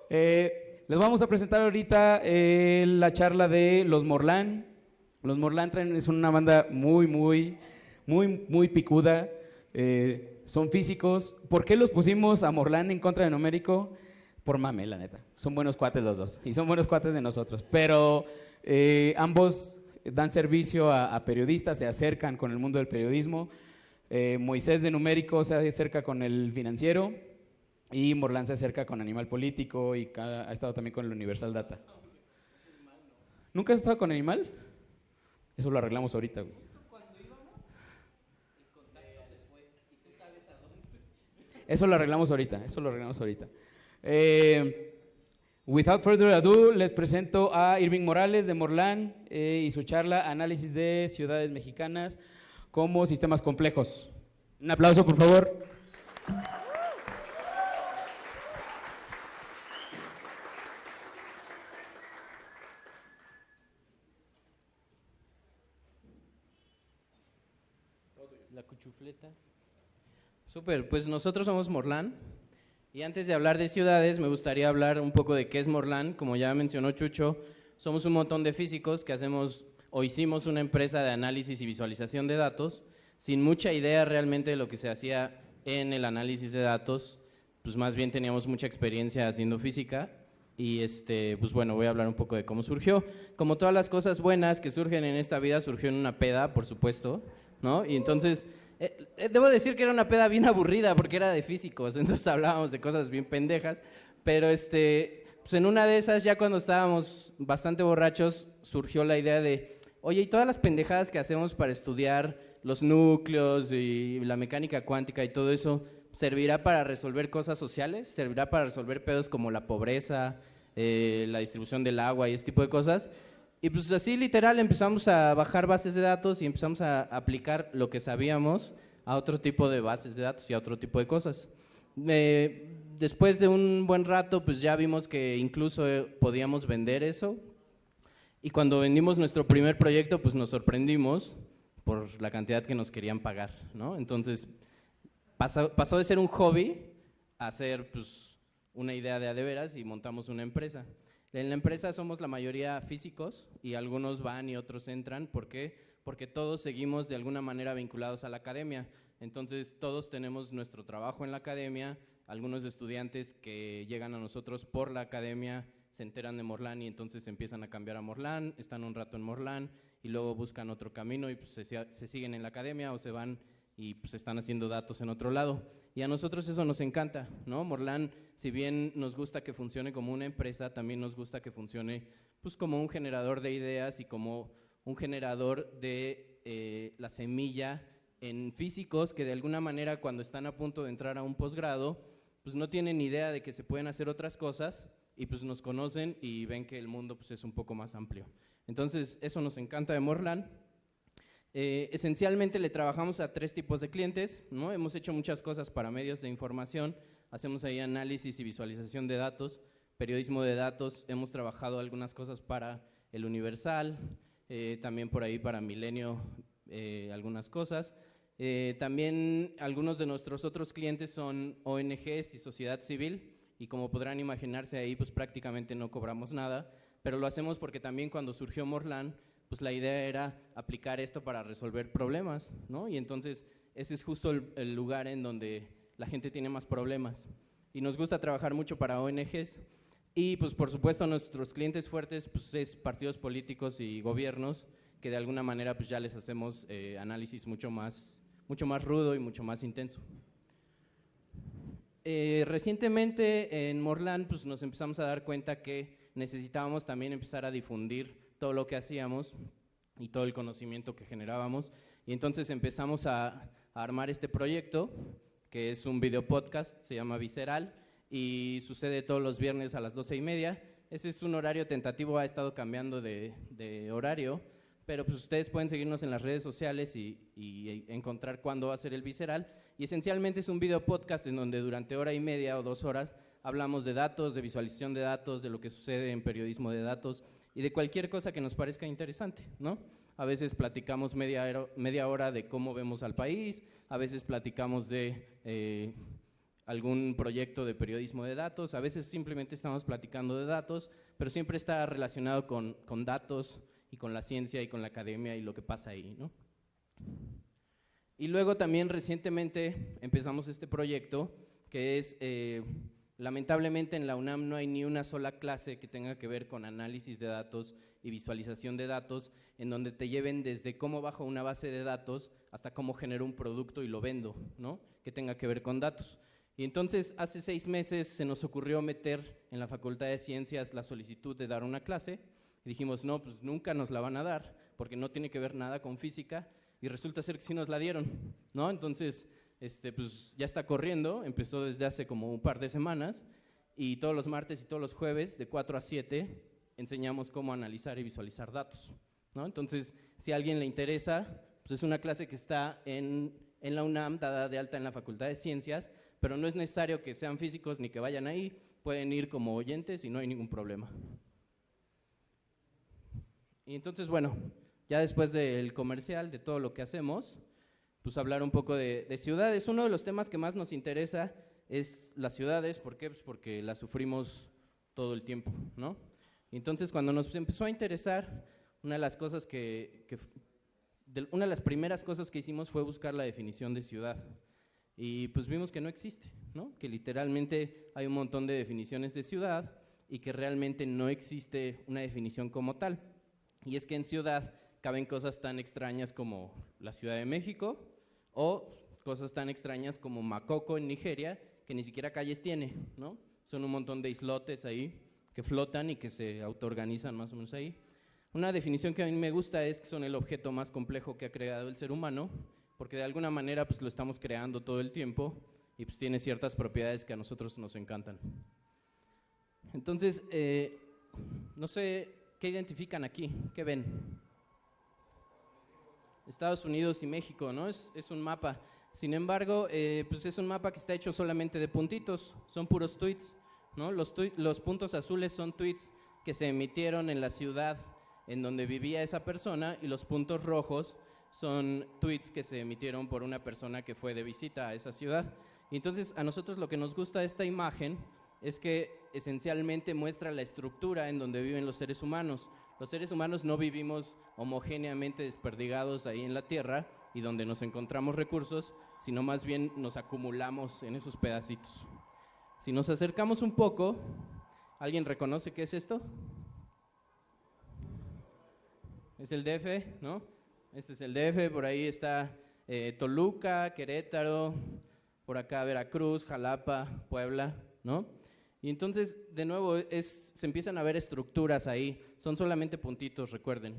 Les vamos a presentar ahorita la charla de Los Morlán. Los Morlán es una banda muy picuda. Son físicos. ¿Por qué los pusimos a Morlán en contra de Numérico? Por mame, la neta. Son buenos cuates los dos y son buenos cuates de nosotros. Pero ambos dan servicio a periodistas, se acercan con el mundo del periodismo. Moisés de Numérico se acerca con el Financiero y Morlán se acerca con Animal Político y ha estado también con el Universal Data. ¿Nunca has estado con Animal? Eso lo arreglamos ahorita, güey. Eso lo arreglamos ahorita. Without further ado, les presento a Irving Morales de Morlán y su charla Análisis de ciudades mexicanas como sistemas complejos. Un aplauso, por favor. La cuchufleta. Súper, pues nosotros somos Morlán y antes de hablar de ciudades me gustaría hablar un poco de qué es Morlán. Como ya mencionó Chucho, somos un montón de físicos que hacemos o hicimos una empresa de análisis y visualización de datos sin mucha idea realmente de lo que se hacía en el análisis de datos, pues más bien teníamos mucha experiencia haciendo física y pues bueno, voy a hablar un poco de cómo surgió. Como todas las cosas buenas que surgen en esta vida, surgió en una peda, por supuesto, ¿no? Y entonces debo decir que era una peda bien aburrida porque era de físicos, entonces hablábamos de cosas bien pendejas, pero pues en una de esas, ya cuando estábamos bastante borrachos, surgió la idea de, oye, ¿y todas las pendejadas que hacemos para estudiar los núcleos y la mecánica cuántica y todo eso, servirá para resolver cosas sociales? ¿Servirá para resolver pedos como la pobreza, la distribución del agua y ese tipo de cosas? Y pues así literal empezamos a bajar bases de datos y empezamos a aplicar lo que sabíamos a otro tipo de bases de datos y a otro tipo de cosas. Después de un buen rato, pues ya vimos que incluso podíamos vender eso. Y cuando vendimos nuestro primer proyecto, pues nos sorprendimos por la cantidad que nos querían pagar, ¿no? Entonces pasó de ser un hobby a ser pues una idea de a de veras y montamos una empresa. En la empresa somos la mayoría físicos y algunos van y otros entran. ¿Por qué? Porque todos seguimos de alguna manera vinculados a la academia. Entonces todos tenemos nuestro trabajo en la academia, algunos estudiantes que llegan a nosotros por la academia se enteran de Morlán y entonces empiezan a cambiar a Morlán, están un rato en Morlán y luego buscan otro camino y pues se siguen en la academia o se van y pues están haciendo datos en otro lado. Y a nosotros eso nos encanta, ¿no? Morlán, si bien nos gusta que funcione como una empresa, también nos gusta que funcione pues como un generador de ideas y como un generador de la semilla en físicos que de alguna manera cuando están a punto de entrar a un posgrado, pues no tienen idea de que se pueden hacer otras cosas y pues nos conocen y ven que el mundo pues es un poco más amplio. Entonces eso nos encanta de Morlán. Esencialmente le trabajamos a 3 tipos de clientes, ¿no? Hemos hecho muchas cosas para medios de información, hacemos ahí análisis y visualización de datos, periodismo de datos, hemos trabajado algunas cosas para el Universal, también por ahí para Milenio algunas cosas. También algunos de nuestros otros clientes son ONGs y sociedad civil y como podrán imaginarse ahí pues prácticamente no cobramos nada, pero lo hacemos porque también cuando surgió Morlán pues la idea era aplicar esto para resolver problemas, ¿no? Y entonces ese es justo el lugar en donde la gente tiene más problemas. Y nos gusta trabajar mucho para ONGs y pues por supuesto nuestros clientes fuertes pues es partidos políticos y gobiernos que de alguna manera pues ya les hacemos análisis mucho más rudo y mucho más intenso. Recientemente en Morlán pues nos empezamos a dar cuenta que necesitábamos también empezar a difundir todo lo que hacíamos y todo el conocimiento que generábamos y entonces empezamos a armar este proyecto que es un video podcast, se llama Visceral y sucede todos los viernes a las 12:30. Ese es un horario tentativo, ha estado cambiando de horario, pero pues ustedes pueden seguirnos en las redes sociales y encontrar cuándo va a ser el Visceral y esencialmente es un video podcast en donde durante 1:30 o 2 horas hablamos de datos, de visualización de datos, de lo que sucede en periodismo de datos y de cualquier cosa que nos parezca interesante, ¿no? A veces platicamos media hora de cómo vemos al país, a veces platicamos de algún proyecto de periodismo de datos, a veces simplemente estamos platicando de datos, pero siempre está relacionado con datos y con la ciencia y con la academia y lo que pasa ahí, ¿no? Y luego también recientemente empezamos este proyecto que es, lamentablemente en la UNAM no hay ni una sola clase que tenga que ver con análisis de datos y visualización de datos, en donde te lleven desde cómo bajo una base de datos hasta cómo genero un producto y lo vendo, ¿no? Que tenga que ver con datos. Y entonces hace 6 meses se nos ocurrió meter en la Facultad de Ciencias la solicitud de dar una clase y dijimos, no, pues nunca nos la van a dar porque no tiene que ver nada con física, y resulta ser que sí nos la dieron, ¿no? Entonces, pues ya está corriendo, empezó desde hace como un par de semanas, y todos los martes y todos los jueves de 4 a 7 enseñamos cómo analizar y visualizar datos, ¿no? Entonces, si a alguien le interesa, pues es una clase que está en la UNAM, dada de alta en la Facultad de Ciencias, pero no es necesario que sean físicos ni que vayan ahí, pueden ir como oyentes y no hay ningún problema. Y entonces, bueno, ya después del comercial, de todo lo que hacemos, pues hablar un poco de ciudades. Uno de los temas que más nos interesa es las ciudades. ¿Por qué? Pues porque las sufrimos todo el tiempo, ¿no? Y entonces, cuando nos empezó a interesar, una de las primeras cosas que hicimos fue buscar la definición de ciudad. Y pues vimos que no existe, ¿no? Que literalmente hay un montón de definiciones de ciudad y que realmente no existe una definición como tal. Y es que en ciudad caben cosas tan extrañas como la Ciudad de México o cosas tan extrañas como Makoko en Nigeria, que ni siquiera calles tiene, ¿no? Son un montón de islotes ahí que flotan y que se autoorganizan más o menos ahí. Una definición que a mí me gusta es que son el objeto más complejo que ha creado el ser humano, porque de alguna manera pues lo estamos creando todo el tiempo y pues tiene ciertas propiedades que a nosotros nos encantan. Entonces, no sé, ¿qué identifican aquí? ¿Qué ven? Estados Unidos y México, ¿no? Es un mapa. Sin embargo, pues es un mapa que está hecho solamente de puntitos, son puros tweets, ¿no? Los puntos azules son tweets que se emitieron en la ciudad en donde vivía esa persona, y los puntos rojos son tweets que se emitieron por una persona que fue de visita a esa ciudad. Y entonces, a nosotros lo que nos gusta de esta imagen es que esencialmente muestra la estructura en donde viven los seres humanos. Los seres humanos no vivimos homogéneamente desperdigados ahí en la Tierra y donde nos encontramos recursos, sino más bien nos acumulamos en esos pedacitos. Si nos acercamos un poco, ¿alguien reconoce qué es esto? Es el DF, ¿no? Este es el DF, por ahí está Toluca, Querétaro, por acá Veracruz, Jalapa, Puebla, ¿no? Y entonces, de nuevo, se empiezan a ver estructuras ahí, son solamente puntitos, recuerden.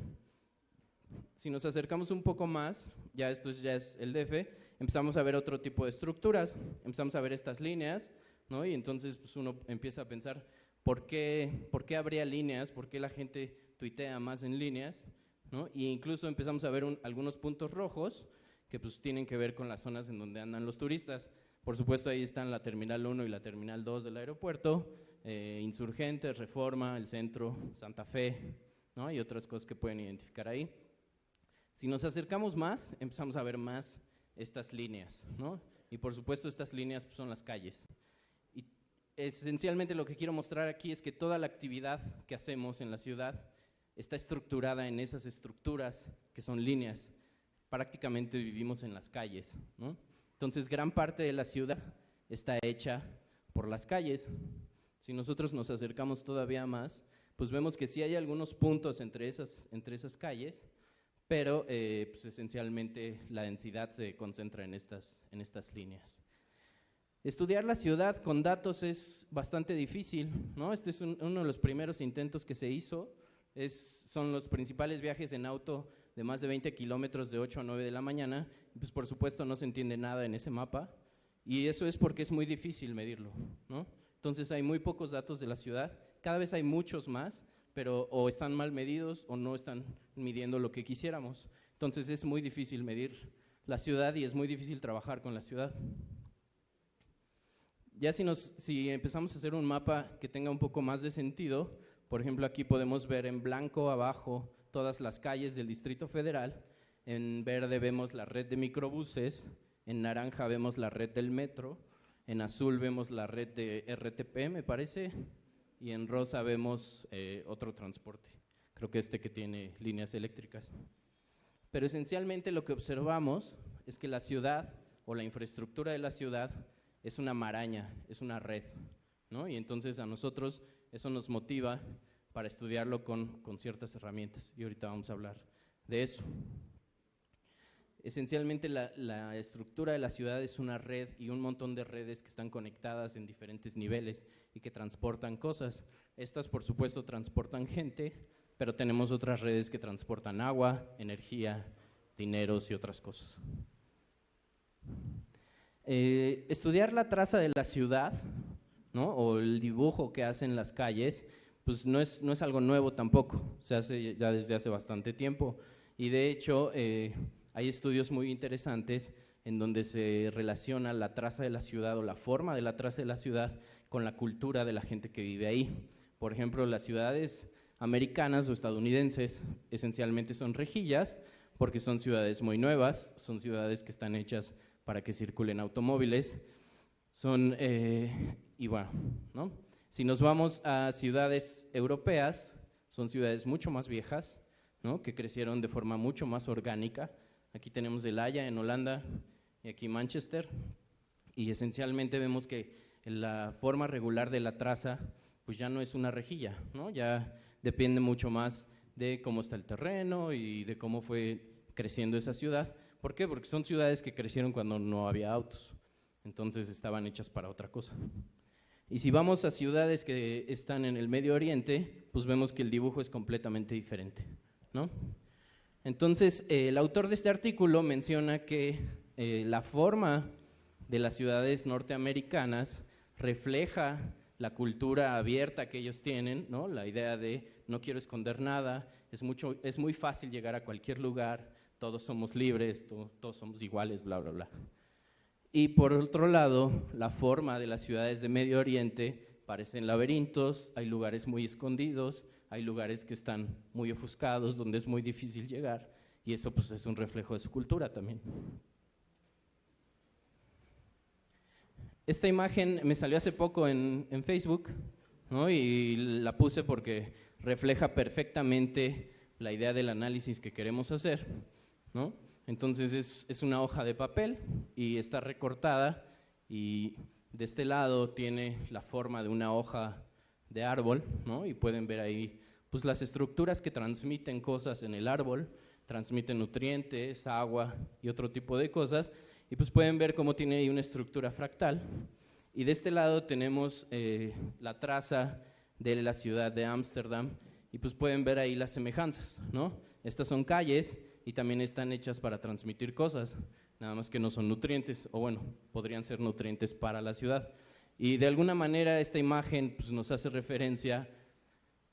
Si nos acercamos un poco más, esto ya es el DF, empezamos a ver otro tipo de estructuras, empezamos a ver estas líneas, ¿no? Y entonces pues uno empieza a pensar, ¿por qué habría líneas? ¿Por qué la gente tuitea más en líneas? ¿No? Y incluso empezamos a ver algunos puntos rojos que pues tienen que ver con las zonas en donde andan los turistas. Por supuesto, ahí están la Terminal 1 y la Terminal 2 del aeropuerto, Insurgentes, Reforma, el Centro, Santa Fe, ¿no? Y otras cosas que pueden identificar ahí. Si nos acercamos más, empezamos a ver más estas líneas, ¿no? Y por supuesto, estas líneas pues, son las calles. Y esencialmente lo que quiero mostrar aquí es que toda la actividad que hacemos en la ciudad está estructurada en esas estructuras que son líneas. Prácticamente vivimos en las calles, ¿no? Entonces, gran parte de la ciudad está hecha por las calles. Si nosotros nos acercamos todavía más, pues vemos que sí hay algunos puntos entre esas calles, pero pues esencialmente la densidad se concentra en estas líneas. Estudiar la ciudad con datos es bastante difícil, ¿no? Este es uno de los primeros intentos que se hizo. Son los principales viajes en auto de más de 20 kilómetros de 8 a 9 de la mañana, y pues por supuesto no se entiende nada en ese mapa, y eso es porque es muy difícil medirlo, ¿no? Entonces hay muy pocos datos de la ciudad, cada vez hay muchos más, pero o están mal medidos o no están midiendo lo que quisiéramos. Entonces es muy difícil medir la ciudad y es muy difícil trabajar con la ciudad. Ya si empezamos a hacer un mapa que tenga un poco más de sentido, por ejemplo, aquí podemos ver en blanco abajo todas las calles del Distrito Federal, en verde vemos la red de microbuses, en naranja vemos la red del metro, En azul vemos la red de RTP, me parece, y en rosa vemos otro transporte, creo que que tiene líneas eléctricas. Pero esencialmente lo que observamos es que la ciudad o la infraestructura de la ciudad es una maraña, es una red, ¿no? Y entonces a nosotros eso nos motiva para estudiarlo con ciertas herramientas, y ahorita vamos a hablar de eso. Esencialmente la estructura de la ciudad es una red y un montón de redes que están conectadas en diferentes niveles y que transportan cosas. Estas, por supuesto, transportan gente, pero tenemos otras redes que transportan agua, energía, dineros y otras cosas. Estudiar la traza de la ciudad, ¿no? O el dibujo que hacen las calles, pues no es algo nuevo tampoco, se hace ya desde hace bastante tiempo, y de hecho hay estudios muy interesantes en donde se relaciona la traza de la ciudad o la forma de la traza de la ciudad con la cultura de la gente que vive ahí. Por ejemplo, las ciudades americanas o estadounidenses esencialmente son rejillas porque son ciudades muy nuevas, son ciudades que están hechas para que circulen automóviles, y bueno, ¿no? Si nos vamos a ciudades europeas, son ciudades mucho más viejas, ¿no? Que crecieron de forma mucho más orgánica. Aquí tenemos El Haya en Holanda y aquí Manchester, y esencialmente vemos que la forma regular de la traza pues ya no es una rejilla, ¿no? Ya depende mucho más de cómo está el terreno y de cómo fue creciendo esa ciudad. ¿Por qué? Porque son ciudades que crecieron cuando no había autos, entonces estaban hechas para otra cosa. Y si vamos a ciudades que están en el Medio Oriente, pues vemos que el dibujo es completamente diferente, ¿no? Entonces, el autor de este artículo menciona que la forma de las ciudades norteamericanas refleja la cultura abierta que ellos tienen, ¿no? La idea de no quiero esconder nada, es muy fácil llegar a cualquier lugar, todos somos libres, todos somos iguales, bla, bla, bla. Y por otro lado, la forma de las ciudades de Medio Oriente parecen laberintos, hay lugares muy escondidos, hay lugares que están muy ofuscados, donde es muy difícil llegar, y eso pues es un reflejo de su cultura también. Esta imagen me salió hace poco en Facebook, ¿no? Y la puse porque refleja perfectamente la idea del análisis que queremos hacer, ¿no? Entonces es una hoja de papel y está recortada, y de este lado tiene la forma de una hoja de árbol, ¿no? Y pueden ver ahí pues las estructuras que transmiten cosas en el árbol, transmiten nutrientes, agua y otro tipo de cosas, y pues pueden ver cómo tiene ahí una estructura fractal. Y de este lado tenemos la traza de la ciudad de Ámsterdam, y pues pueden ver ahí las semejanzas, ¿no? Estas son calles y también están hechas para transmitir cosas, nada más que no son nutrientes, o bueno, podrían ser nutrientes para la ciudad. Y de alguna manera esta imagen pues nos hace referencia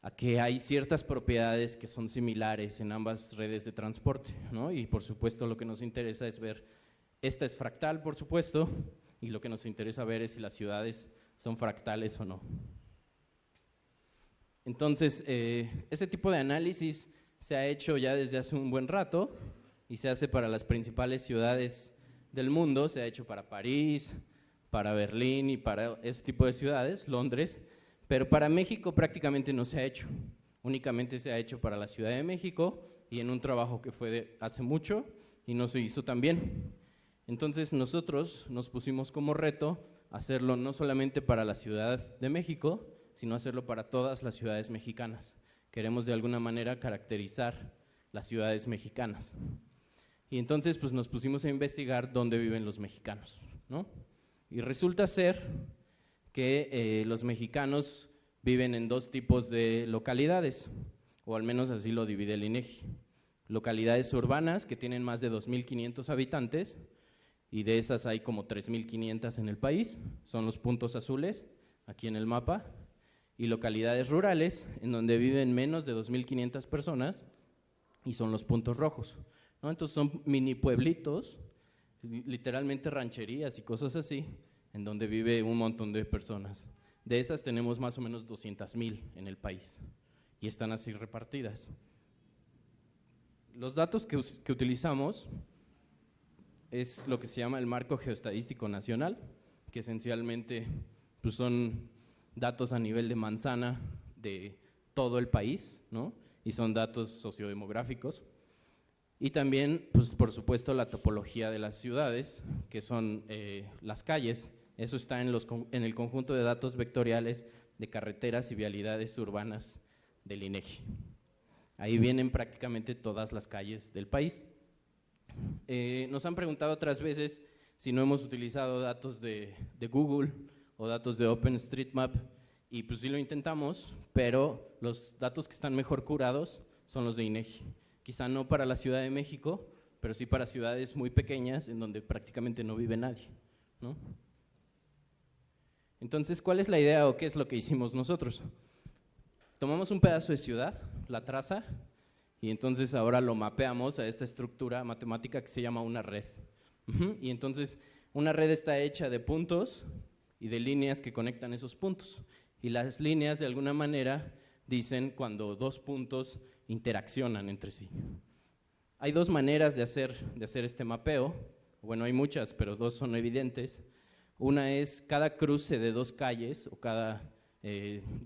a que hay ciertas propiedades que son similares en ambas redes de transporte, ¿no? Y por supuesto lo que nos interesa es ver, esta es fractal por supuesto, y lo que nos interesa ver es si las ciudades son fractales o no. Entonces, ese tipo de análisis se ha hecho ya desde hace un buen rato y se hace para las principales ciudades del mundo, se ha hecho para París, para Berlín y para ese tipo de ciudades, Londres, pero para México prácticamente no se ha hecho, únicamente se ha hecho para la Ciudad de México y en un trabajo que fue de hace mucho y no se hizo tan bien. Entonces nosotros nos pusimos como reto hacerlo no solamente para la Ciudad de México, sino hacerlo para todas las ciudades mexicanas. Queremos de alguna manera caracterizar las ciudades mexicanas. Y entonces pues nos pusimos a investigar dónde viven los mexicanos, ¿no? Y resulta ser que los mexicanos viven en dos tipos de localidades, o al menos así lo divide el INEGI. Localidades urbanas que tienen más de 2.500 habitantes, y de esas hay como 3.500 en el país, son los puntos azules aquí en el mapa, y localidades rurales en donde viven menos de 2.500 personas y son los puntos rojos, ¿no? Entonces son mini pueblitos, literalmente rancherías y cosas así, en donde vive un montón de personas. De esas tenemos más o menos 200.000 en el país y están así repartidas. Los datos que utilizamos es lo que se llama el Marco Geoestadístico Nacional, que esencialmente pues, son datos a nivel de manzana de todo el país, ¿no? Y son datos sociodemográficos. Y también, pues, por supuesto, la topología de las ciudades, que son las calles. Eso está en el conjunto de datos vectoriales de carreteras y vialidades urbanas del INEGI. Ahí vienen prácticamente todas las calles del país. Nos han preguntado otras veces si no hemos utilizado datos de Google o datos de OpenStreetMap, y pues sí lo intentamos, pero los datos que están mejor curados son los de INEGI. Quizá no para la Ciudad de México, pero sí para ciudades muy pequeñas en donde prácticamente no vive nadie, ¿no? Entonces, ¿cuál es la idea o qué es lo que hicimos nosotros? Tomamos un pedazo de ciudad, la traza, y entonces ahora lo mapeamos a esta estructura matemática que se llama una red. Y entonces una red está hecha de puntos y de líneas que conectan esos puntos. Y las líneas de alguna manera dicen cuando dos puntos interaccionan entre sí. Hay dos maneras de hacer este mapeo, bueno, hay muchas, pero dos son evidentes. Una es cada cruce de dos calles, o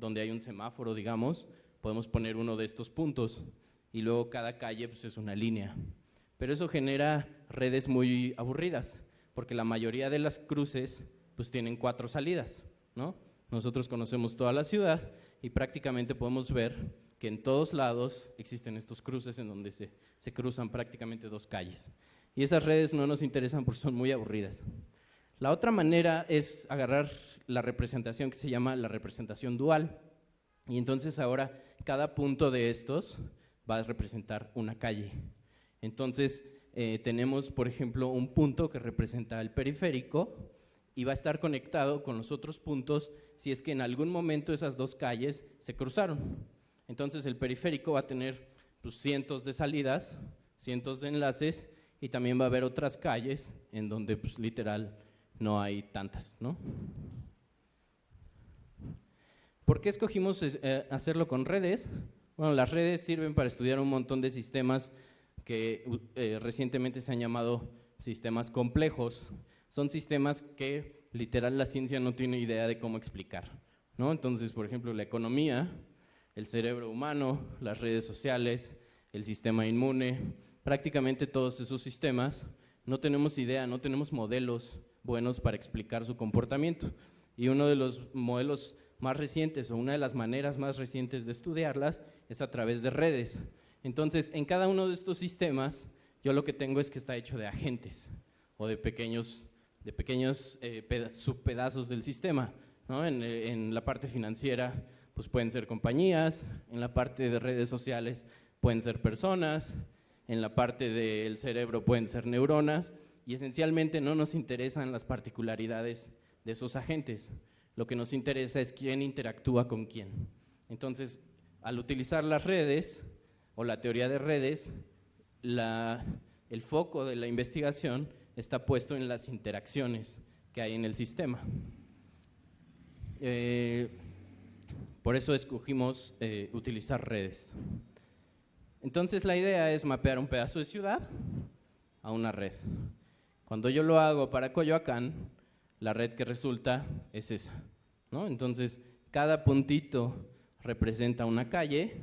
donde hay un semáforo, digamos, podemos poner uno de estos puntos, y luego cada calle pues, es una línea. Pero eso genera redes muy aburridas, porque la mayoría de las cruces pues, tienen 4 salidas, ¿no? Nosotros conocemos toda la ciudad y prácticamente podemos ver que en todos lados existen estos cruces en donde se cruzan prácticamente 2 calles. Y esas redes no nos interesan porque son muy aburridas. La otra manera es agarrar la representación que se llama la representación dual. Y entonces ahora cada punto de estos va a representar una calle. Entonces tenemos, por ejemplo, un punto que representa el periférico y va a estar conectado con los otros puntos si es que en algún momento esas 2 calles se cruzaron. Entonces el periférico va a tener pues, cientos de salidas, cientos de enlaces, y también va a haber otras calles en donde pues, literal no hay tantas, ¿no? ¿Por qué escogimos hacerlo con redes? Bueno, las redes sirven para estudiar un montón de sistemas que recientemente se han llamado sistemas complejos. Son sistemas que literal la ciencia no tiene idea de cómo explicar, ¿no? Entonces, por ejemplo, la economía, el cerebro humano, las redes sociales, el sistema inmune, prácticamente todos esos sistemas no tenemos idea, no tenemos modelos buenos para explicar su comportamiento. Y uno de los modelos más recientes o una de las maneras más recientes de estudiarlas es a través de redes. Entonces, en cada uno de estos sistemas, yo lo que tengo es que está hecho de agentes o de pequeños subpedazos del sistema, ¿no? En la parte financiera, pues pueden ser compañías, en la parte de redes sociales pueden ser personas, en la parte del cerebro pueden ser neuronas, y esencialmente no nos interesan las particularidades de esos agentes. Lo que nos interesa es quién interactúa con quién. Entonces, al utilizar las redes o la teoría de redes, el foco de la investigación está puesto en las interacciones que hay en el sistema. Por eso escogimos utilizar redes. Entonces, la idea es mapear un pedazo de ciudad a una red. Cuando yo lo hago para Coyoacán, la red que resulta es esa, ¿no? Entonces, cada puntito representa una calle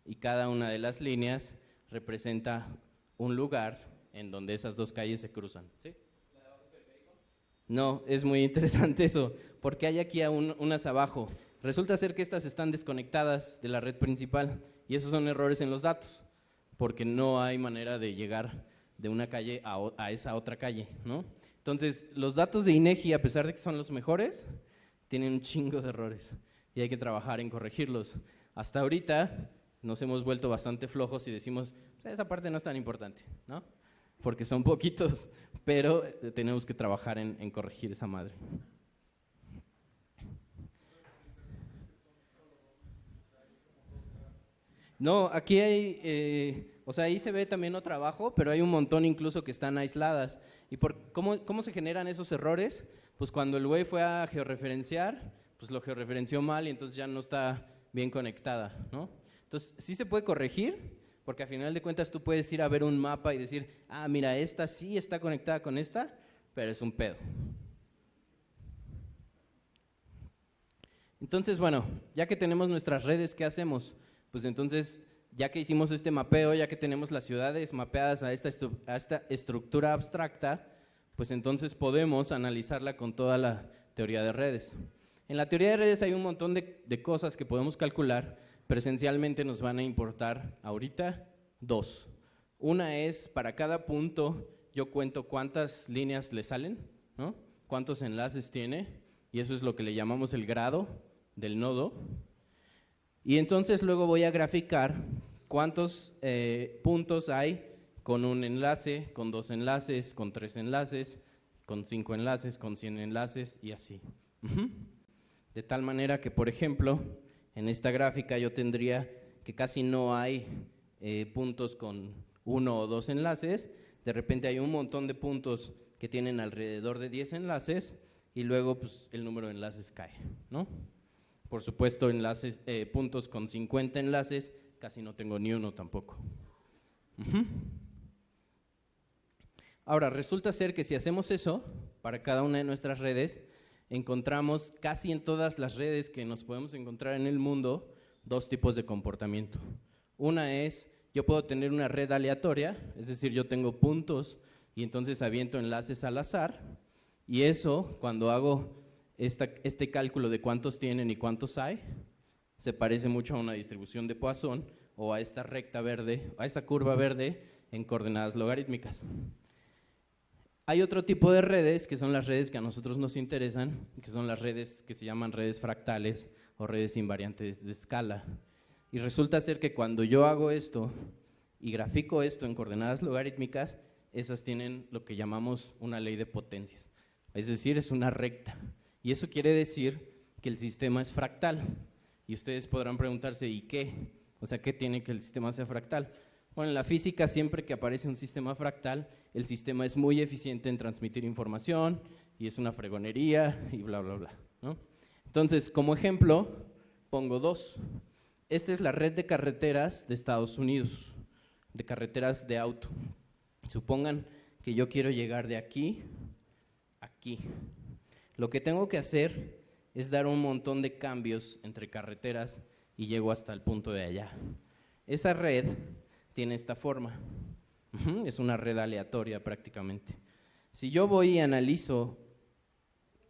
y cada una de las líneas representa un lugar en donde esas 2 calles se cruzan, ¿sí? ¿La de abajo es periférico? No, es muy interesante eso, porque hay aquí unas abajo. Resulta ser que estas están desconectadas de la red principal y esos son errores en los datos, porque no hay manera de llegar de una calle a esa otra calle, ¿no? Entonces, los datos de INEGI, a pesar de que son los mejores, tienen un chingo de errores y hay que trabajar en corregirlos. Hasta ahorita nos hemos vuelto bastante flojos y decimos, pues esa parte no es tan importante, ¿no? Porque son poquitos, pero tenemos que trabajar en corregir esa madre. No, aquí hay, o sea, ahí se ve también otro trabajo, pero hay un montón incluso que están aisladas. ¿Y cómo se generan esos errores? Pues cuando el güey fue a georreferenciar, pues lo georreferenció mal y entonces ya no está bien conectada, ¿no? Entonces, sí se puede corregir, porque a final de cuentas tú puedes ir a ver un mapa y decir, ah, mira, esta sí está conectada con esta, pero es un pedo. Entonces, bueno, ya que tenemos nuestras redes, ¿qué hacemos? Pues entonces, ya que hicimos este mapeo, ya que tenemos las ciudades mapeadas a esta estructura abstracta, pues entonces podemos analizarla con toda la teoría de redes. En la teoría de redes hay un montón de cosas que podemos calcular, pero esencialmente nos van a importar ahorita dos. Una es, para cada punto, yo cuento cuántas líneas le salen, ¿no? Cuántos enlaces tiene, y eso es lo que le llamamos el grado del nodo. Y entonces luego voy a graficar cuántos puntos hay con un enlace, con 2 enlaces, con 3 enlaces, con 5 enlaces, con 100 enlaces y así. De tal manera que, por ejemplo, en esta gráfica yo tendría que casi no hay puntos con 1 o 2 enlaces, de repente hay un montón de puntos que tienen alrededor de 10 enlaces y luego pues, el número de enlaces cae, ¿no? Por supuesto, puntos con 50 enlaces, casi no tengo ni uno tampoco. Ahora, resulta ser que si hacemos eso, para cada una de nuestras redes, encontramos casi en todas las redes que nos podemos encontrar en el mundo, dos tipos de comportamiento. Una es, yo puedo tener una red aleatoria, es decir, yo tengo puntos y entonces aviento enlaces al azar, y eso, cuando hago este cálculo de cuántos tienen y cuántos hay, se parece mucho a una distribución de Poisson o a esta recta verde, a esta curva verde en coordenadas logarítmicas. Hay otro tipo de redes que son las redes que a nosotros nos interesan, que son las redes que se llaman redes fractales o redes invariantes de escala. Y resulta ser que cuando yo hago esto y grafico esto en coordenadas logarítmicas, esas tienen lo que llamamos una ley de potencias, es decir, es una recta. Y eso quiere decir que el sistema es fractal. Y ustedes podrán preguntarse, ¿y qué? O sea, ¿qué tiene que el sistema sea fractal? Bueno, en la física siempre que aparece un sistema fractal, el sistema es muy eficiente en transmitir información y es una fregonería y bla, bla, bla, ¿no? Entonces, como ejemplo, pongo dos. Esta es la red de carreteras de Estados Unidos, de carreteras de auto. Supongan que yo quiero llegar de aquí a aquí. Lo que tengo que hacer es dar un montón de cambios entre carreteras y llego hasta el punto de allá. Esa red tiene esta forma. Es una red aleatoria prácticamente. Si yo voy y analizo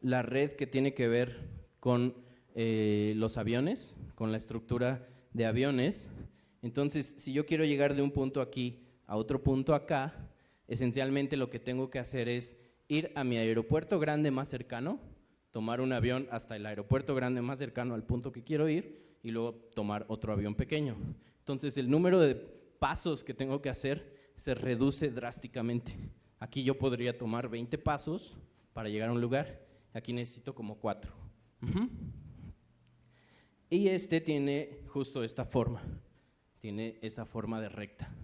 la red que tiene que ver con los aviones, con la estructura de aviones, entonces si yo quiero llegar de un punto aquí a otro punto acá, esencialmente lo que tengo que hacer es ir a mi aeropuerto grande más cercano, tomar un avión hasta el aeropuerto grande más cercano al punto que quiero ir y luego tomar otro avión pequeño. Entonces el número de pasos que tengo que hacer se reduce drásticamente. Aquí yo podría tomar 20 pasos para llegar a un lugar, aquí necesito como 4. Y este tiene justo esta forma, tiene esa forma de recta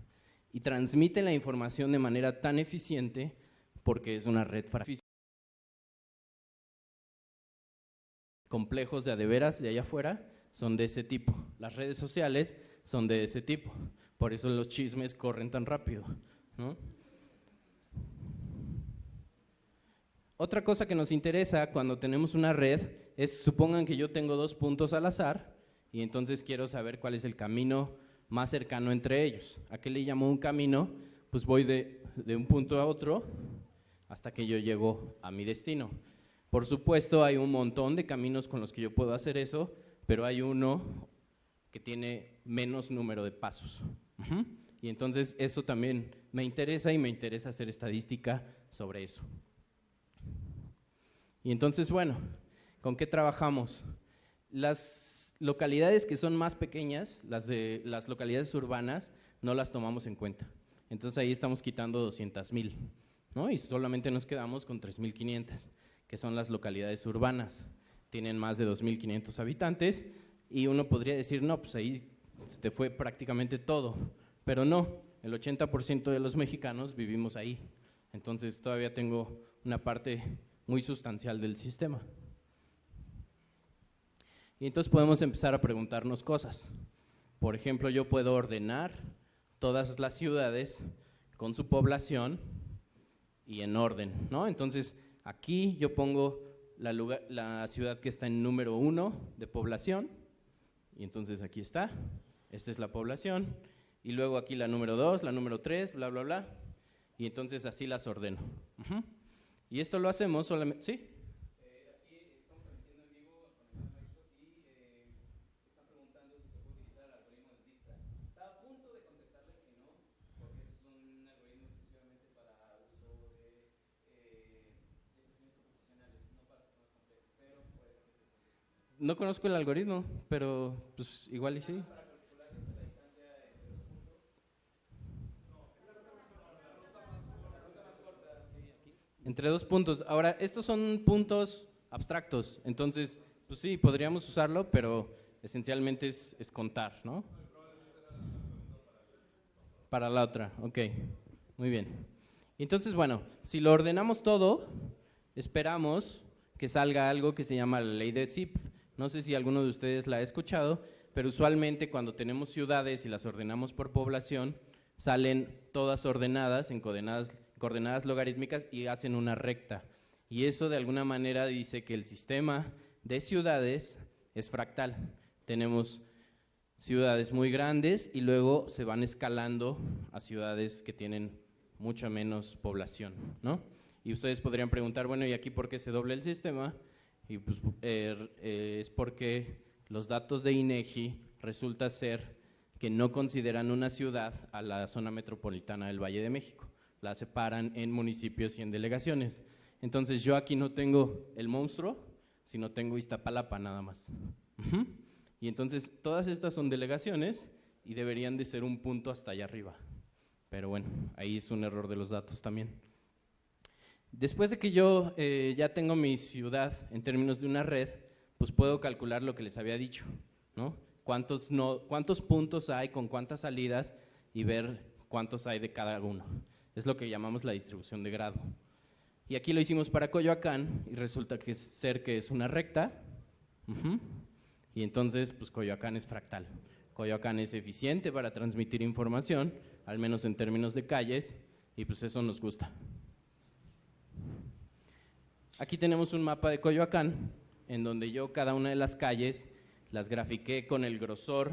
y transmite la información de manera tan eficiente porque es una red fractal. Complejos de a de veras de allá afuera son de ese tipo, las redes sociales son de ese tipo, por eso los chismes corren tan rápido, ¿no? Otra cosa que nos interesa cuando tenemos una red es, supongan que yo tengo 2 puntos al azar y entonces quiero saber cuál es el camino más cercano entre ellos. ¿A qué le llamo un camino? Pues voy de un punto a otro hasta que yo llego a mi destino. Por supuesto, hay un montón de caminos con los que yo puedo hacer eso, pero hay uno que tiene menos número de pasos. Y entonces eso también me interesa y me interesa hacer estadística sobre eso. Y entonces, bueno, ¿con qué trabajamos? Las localidades que son más pequeñas, las localidades urbanas, no las tomamos en cuenta. Entonces ahí estamos quitando 200,000, ¿no? Y solamente nos quedamos con 3,500, que son las localidades urbanas. Tienen más de 2,500 habitantes y uno podría decir, no, pues ahí se te fue prácticamente todo. Pero no, el 80% de los mexicanos vivimos ahí. Entonces todavía tengo una parte muy sustancial del sistema. Y entonces podemos empezar a preguntarnos cosas. Por ejemplo, yo puedo ordenar todas las ciudades con su población y en orden, ¿no? Entonces, aquí yo pongo la ciudad que está en número 1 de población, y entonces aquí está, esta es la población, y luego aquí la número 2, la número 3, bla, bla, bla, y entonces así las ordeno. Y esto lo hacemos solamente, ¿sí? Aquí estamos transmitiendo en vivo con el Microsoft y están preguntando si se puede utilizar el algoritmo de lista. Estaba a punto de contestarles que no, porque es un algoritmo exclusivamente para uso de ecuaciones computacionales, no para sistemas complejos, pero puede repetir. No conozco el algoritmo, pero pues igual y sí. Para calcular la distancia entre los puntos. La ruta más corta, sí, aquí. Entre 2 puntos. Ahora, estos son puntos abstractos, entonces, pues sí, podríamos usarlo, pero esencialmente es contar, ¿no? Para la otra, ok, muy bien. Entonces, bueno, si lo ordenamos todo, esperamos que salga algo que se llama la ley de Zipf. No sé si alguno de ustedes la ha escuchado, pero usualmente cuando tenemos ciudades y las ordenamos por población, salen todas ordenadas en coordenadas logarítmicas y hacen una recta. Y eso de alguna manera dice que el sistema de ciudades es fractal. Tenemos ciudades muy grandes y luego se van escalando a ciudades que tienen mucha menos población, ¿no? Y ustedes podrían preguntar, bueno, ¿y aquí por qué se dobla el sistema? Y pues es porque los datos de INEGI resulta ser que no consideran una ciudad a la zona metropolitana del Valle de México, la separan en municipios y en delegaciones. Entonces yo aquí no tengo el monstruo, sino tengo Iztapalapa nada más. Y entonces todas estas son delegaciones y deberían de ser un punto hasta allá arriba. Pero bueno, ahí es un error de los datos también. Después de que yo ya tengo mi ciudad en términos de una red, pues puedo calcular lo que les había dicho, ¿no? Cuántos puntos hay con cuántas salidas y ver cuántos hay de cada uno. Es lo que llamamos la distribución de grado. Y aquí lo hicimos para Coyoacán y resulta que es una recta. Y entonces, pues Coyoacán es fractal. Coyoacán es eficiente para transmitir información, al menos en términos de calles, y pues eso nos gusta. Aquí tenemos un mapa de Coyoacán, en donde yo cada una de las calles las grafiqué con el grosor.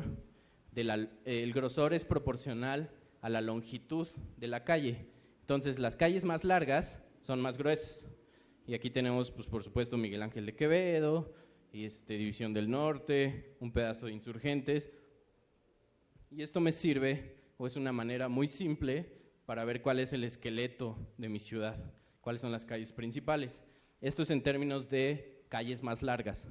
El grosor es proporcional a la longitud de la calle. Entonces, las calles más largas son más gruesas. Y aquí tenemos, pues por supuesto, Miguel Ángel de Quevedo, y División del Norte, un pedazo de Insurgentes. Y esto me sirve, o es una manera muy simple, para ver cuál es el esqueleto de mi ciudad, cuáles son las calles principales. Esto es en términos de calles más largas.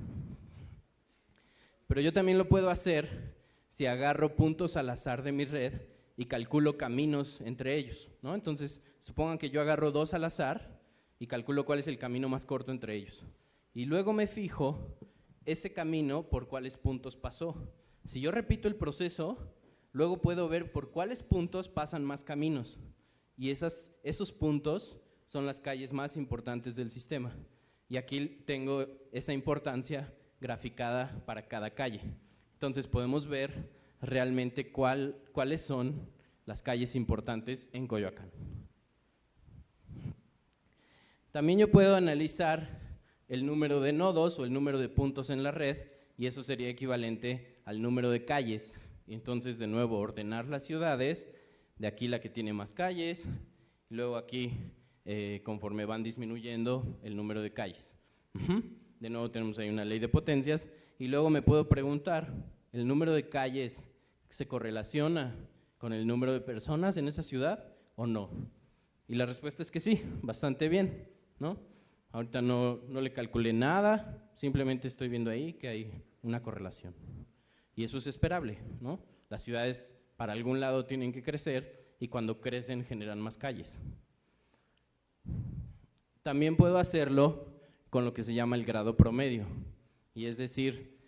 Pero yo también lo puedo hacer si agarro puntos al azar de mi red y calculo caminos entre ellos, ¿no? Entonces, supongan que yo agarro 2 al azar y calculo cuál es el camino más corto entre ellos. Y luego me fijo ese camino por cuáles puntos pasó. Si yo repito el proceso, luego puedo ver por cuáles puntos pasan más caminos. Y esos puntos son las calles más importantes del sistema. Y aquí tengo esa importancia graficada para cada calle. Entonces podemos ver realmente cuáles son las calles importantes en Coyoacán. También yo puedo analizar el número de nodos o el número de puntos en la red, y eso sería equivalente al número de calles. Y entonces, de nuevo, ordenar las ciudades, de aquí la que tiene más calles, y luego aquí, conforme van disminuyendo el número de calles. De nuevo tenemos ahí una ley de potencias, y luego me puedo preguntar, ¿el número de calles se correlaciona con el número de personas en esa ciudad o no? Y la respuesta es que sí, bastante bien, ¿no? Ahorita no le calculé nada, simplemente estoy viendo ahí que hay una correlación. Y eso es esperable, ¿no? Las ciudades para algún lado tienen que crecer y cuando crecen generan más calles. También puedo hacerlo con lo que se llama el grado promedio. Y es decir,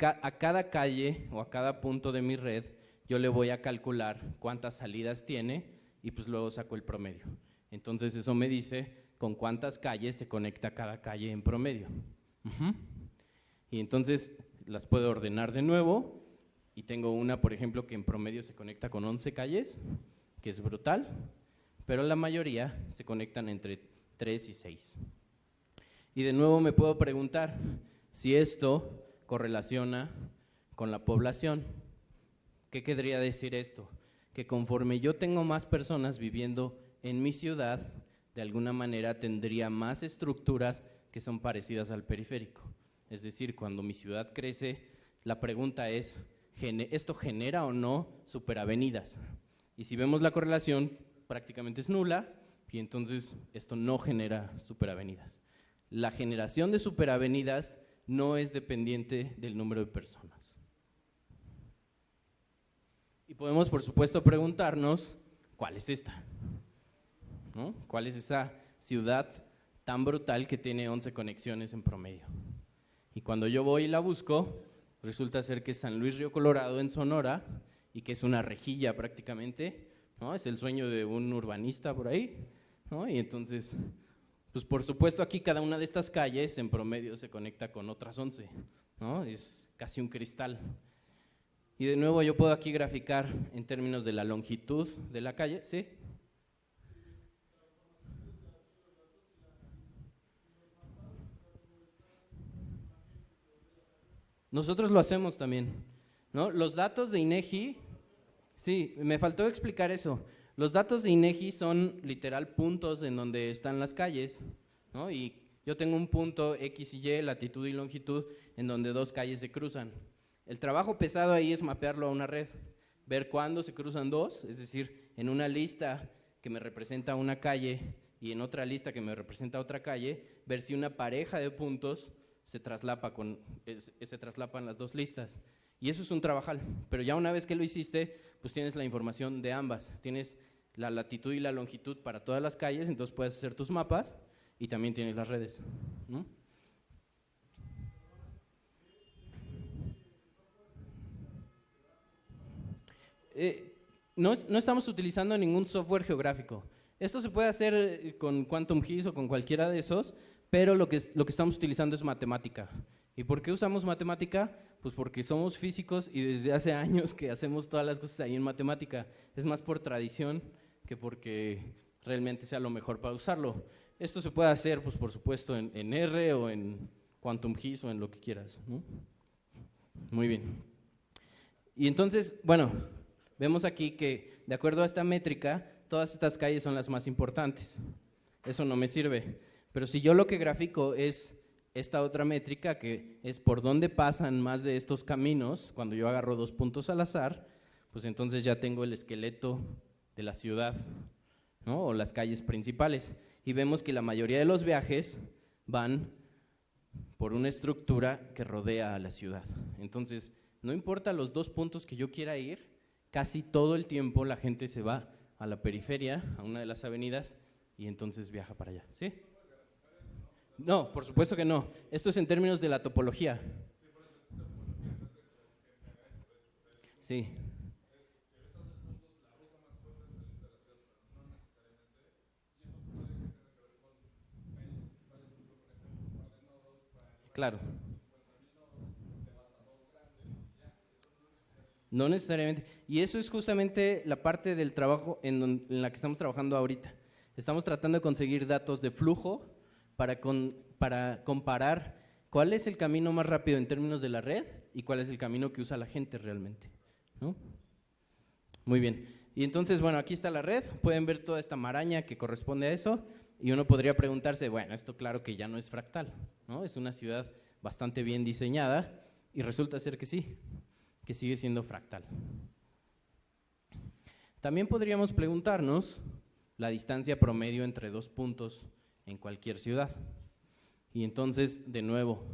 a cada calle o a cada punto de mi red, yo le voy a calcular cuántas salidas tiene y pues luego saco el promedio. Entonces eso me dice con cuántas calles se conecta cada calle en promedio. Y entonces las puedo ordenar de nuevo y tengo una, por ejemplo, que en promedio se conecta con 11 calles, que es brutal, pero la mayoría se conectan entre 3 y 6. Y de nuevo me puedo preguntar si esto correlaciona con la población. ¿Qué querría decir esto? Que conforme yo tengo más personas viviendo en mi ciudad, de alguna manera tendría más estructuras que son parecidas al periférico. Es decir, cuando mi ciudad crece, la pregunta es, ¿esto genera o no superavenidas? Y si vemos la correlación, prácticamente es nula, y entonces esto no genera superavenidas. La generación de superavenidas no es dependiente del número de personas. Y podemos, por supuesto, preguntarnos, ¿cuál es esta? ¿No? ¿Cuál es esa ciudad tan brutal que tiene 11 conexiones en promedio? Y cuando yo voy y la busco, resulta ser que es San Luis Río Colorado en Sonora, y que es una rejilla prácticamente, ¿no? Es el sueño de un urbanista por ahí, ¿no? Y entonces, pues por supuesto aquí cada una de estas calles en promedio se conecta con otras 11, ¿no? Es casi un cristal. Y de nuevo yo puedo aquí graficar en términos de la longitud de la calle, ¿sí? Nosotros lo hacemos también, ¿no? Los datos de INEGI, sí, me faltó explicar eso. Los datos de INEGI son literal puntos en donde están las calles, ¿no? Y yo tengo un punto X y Y, latitud y longitud, en donde dos calles se cruzan. El trabajo pesado ahí es mapearlo a una red, ver cuándo se cruzan dos, es decir, en una lista que me representa una calle y en otra lista que me representa otra calle, ver si una pareja de puntos se traslapan las dos listas. Y eso es un trabajal, pero ya una vez que lo hiciste, pues tienes la información de ambas, tienes la latitud y la longitud para todas las calles, entonces puedes hacer tus mapas y también tienes las redes, ¿no? No estamos utilizando ningún software geográfico. Esto se puede hacer con Quantum GIS o con cualquiera de esos, pero lo que estamos utilizando es matemática. ¿Y por qué usamos matemática? Pues porque somos físicos y desde hace años que hacemos todas las cosas ahí en matemática. Es más por tradición que porque realmente sea lo mejor para usarlo. Esto se puede hacer, pues por supuesto, en R o en Quantum GIS o en lo que quieras, ¿no? Muy bien. Y entonces, bueno, vemos aquí que de acuerdo a esta métrica, todas estas calles son las más importantes. Eso no me sirve. Pero si yo lo que grafico es esta otra métrica, que es por dónde pasan más de estos caminos, cuando yo agarro dos puntos al azar, pues entonces ya tengo el esqueleto de la ciudad, ¿no? O las calles principales. Y vemos que la mayoría de los viajes van por una estructura que rodea a la ciudad. Entonces, no importa los dos puntos que yo quiera ir, casi todo el tiempo la gente se va a la periferia, a una de las avenidas, y entonces viaja para allá, ¿sí? No, por supuesto que no. Esto es en términos de la topología. Sí. Claro. No necesariamente. Y eso es justamente la parte del trabajo en la que estamos trabajando ahorita. Estamos tratando de conseguir datos de flujo para comparar cuál es el camino más rápido en términos de la red y cuál es el camino que usa la gente realmente, ¿no? Muy bien. Y entonces, bueno, aquí está la red. Pueden ver toda esta maraña que corresponde a eso. Y uno podría preguntarse, bueno, esto claro que ya no es fractal, ¿no? Es una ciudad bastante bien diseñada y resulta ser que sí, que sigue siendo fractal. También podríamos preguntarnos la distancia promedio entre dos puntos en cualquier ciudad. Y entonces, de nuevo,